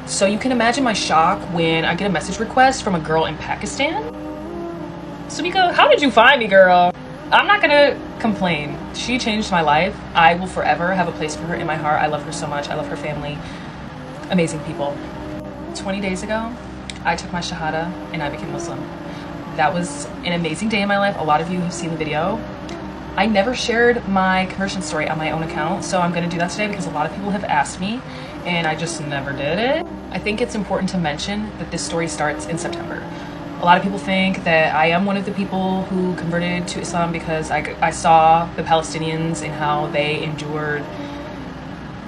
So you can imagine my shock when I get a message request from a girl in Pakistan. So we go, how did you find me, girl? I'm not gonna complain. She changed my life. I will forever have a place for her in my heart. I love her so much. I love her family. Amazing people. 20 days ago, I took my Shahada and I became Muslim. That was an amazing day in my life. A lot of you have seen the video. I never shared my conversion story on my own account, so I'm gonna do that today because a lot of people have asked me and I just never did it. I think it's important to mention that this story starts in September. A lot of people think that I am one of the people who converted to Islam because I saw the Palestinians and how they endured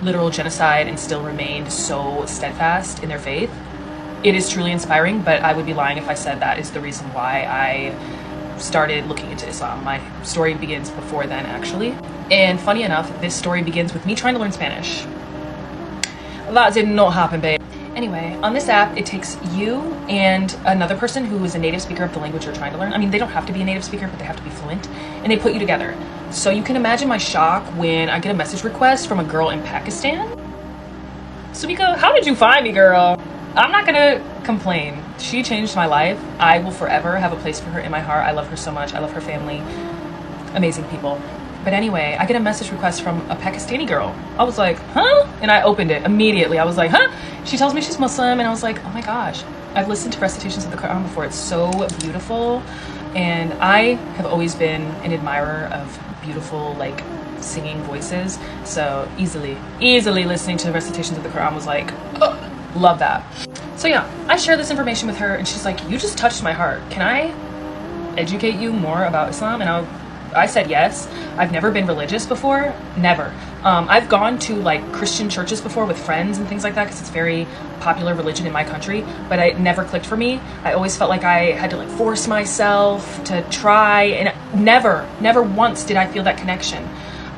literal genocide and still remained so steadfast in their faith. It is truly inspiring, but I would be lying if I said that is the reason why I started looking into Islam. My story begins before then, actually. And funny enough, this story begins with me trying to learn Spanish. That did not happen, babe. Anyway, on this app, it takes you and another person who is a native speaker of the language you're trying to learn. I mean, they don't have to be a native speaker, but they have to be fluent. And they put you together. So you can imagine my shock when I get a message request from a girl in Pakistan. So we go, how did you find me, girl? I'm not gonna complain. She changed my life. I will forever have a place for her in my heart. I love her so much. I love her family. Amazing people. But anyway, I get a message request from a Pakistani girl. I was like, huh? And I opened it immediately. I was like, huh? She tells me she's Muslim and I was like, oh my gosh. I've listened to recitations of the Quran before. It's so beautiful. And I have always been an admirer of beautiful, like, singing voices. So easily listening to the recitations of the Quran was like, oh, love that. So yeah, I share this information with her and she's like, you just touched my heart. Can I educate you more about Islam? And I said yes. I've never been religious before, never. I've gone to like Christian churches before with friends and things like that because it's very popular religion in my country, but it never clicked for me. I always felt like I had to like force myself to try, and never once did I feel that connection.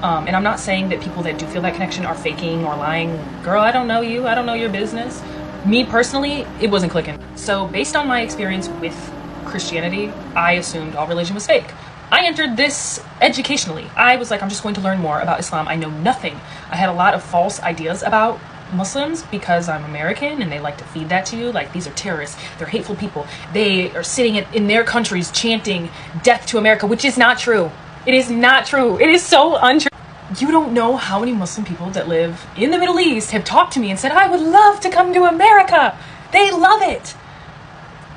And I'm not saying that people that do feel that connection are faking or lying. Girl, I don't know you. I don't know your business. Me personally, it wasn't clicking. So based on my experience with Christianity, I assumed all religion was fake. I entered this educationally. I was like, I'm just going to learn more about Islam. I know nothing. I had a lot of false ideas about Muslims because I'm American and they like to feed that to you. Like, these are terrorists. They're hateful people. They are sitting in their countries chanting death to America, which is not true. It is not true. It is so untrue. You don't know how many Muslim people that live in the Middle East have talked to me and said, I would love to come to America. They love it.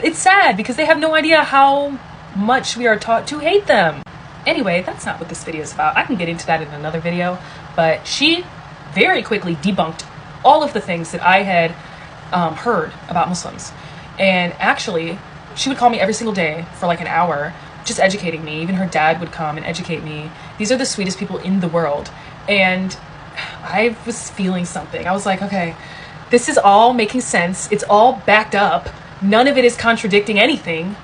It's sad because they have no idea how much we are taught to hate them. Anyway, that's not what this video is about. I can get into that in another video, but she very quickly debunked all of the things that I had heard about Muslims. And actually, she would call me every single day for like an hour, just educating me. Even her dad would come and educate me. These are the sweetest people in the world. And I was feeling something. I was like, okay, this is all making sense. It's all backed up. None of it is contradicting anything.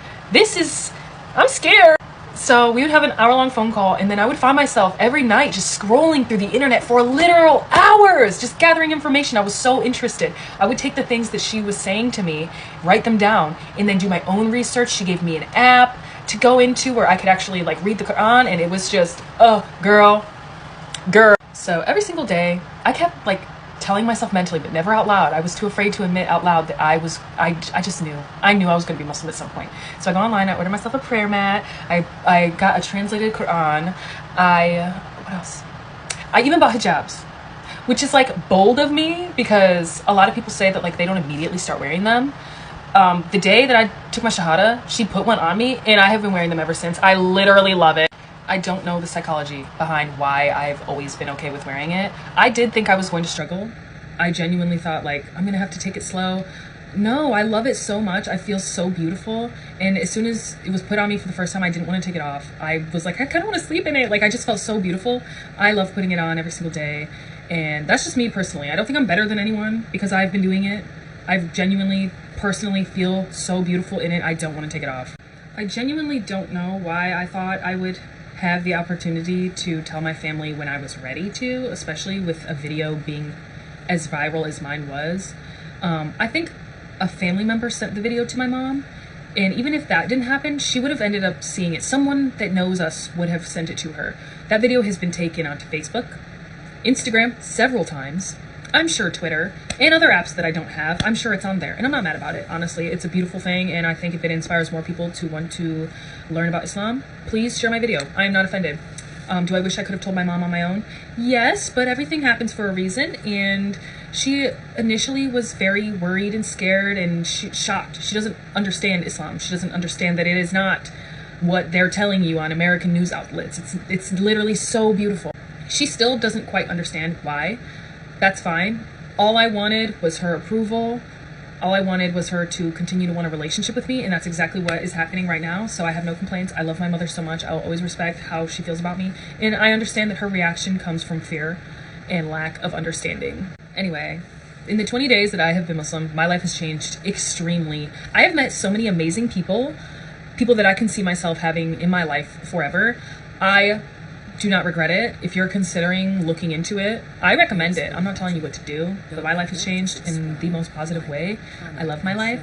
I'm scared. So we would have an hour-long phone call, and then I would find myself every night just scrolling through the internet for literal hours, just gathering information. I was so interested. I would take the things that she was saying to me, write them down, and then do my own research. She gave me an app to go into where I could actually like read the Quran, and it was just, oh, girl. So every single day, I kept like telling myself mentally, but never out loud. I was too afraid to admit out loud that I just knew. I knew I was going to be Muslim at some point. So I go online, I order myself a prayer mat, I got a translated Quran, what else? I even bought hijabs, which is like bold of me because a lot of people say that like they don't immediately start wearing them. The day that I took my Shahada, she put one on me and I have been wearing them ever since. I literally love it. I don't know the psychology behind why I've always been okay with wearing it. I did think I was going to struggle. I genuinely thought like, I'm gonna have to take it slow. No, I love it so much. I feel so beautiful. And as soon as it was put on me for the first time, I didn't want to take it off. I was like, I kind of want to sleep in it. Like, I just felt so beautiful. I love putting it on every single day. And that's just me personally. I don't think I'm better than anyone because I've been doing it. I've genuinely, personally feel so beautiful in it. I don't want to take it off. I genuinely don't know why I thought I would have the opportunity to tell my family when I was ready to, especially with a video being as viral as mine was. I think a family member sent the video to my mom, and even if that didn't happen, she would have ended up seeing it. Someone that knows us would have sent it to her. That video has been taken onto Facebook, Instagram several times, I'm sure Twitter and other apps that I don't have, I'm sure it's on there. And I'm not mad about it, honestly. It's a beautiful thing, and I think if it inspires more people to want to learn about Islam, please share my video. I am not offended. Do I wish I could have told my mom on my own? Yes, but everything happens for a reason, and she initially was very worried and scared and shocked. She doesn't understand Islam. She doesn't understand that it is not what they're telling you on American news outlets. It's literally so beautiful. She still doesn't quite understand why. That's fine. All I wanted was her approval. All I wanted was her to continue to want a relationship with me, and that's exactly what is happening right now. So I have no complaints. I love my mother so much. I'll always respect how she feels about me. And I understand that her reaction comes from fear and lack of understanding. Anyway, in the 20 days that I have been Muslim, my life has changed extremely. I have met so many amazing people that I can see myself having in my life forever. I do not regret it. If you're considering looking into it, I recommend it. I'm not telling you what to do, but my life has changed in the most positive way. I love my life.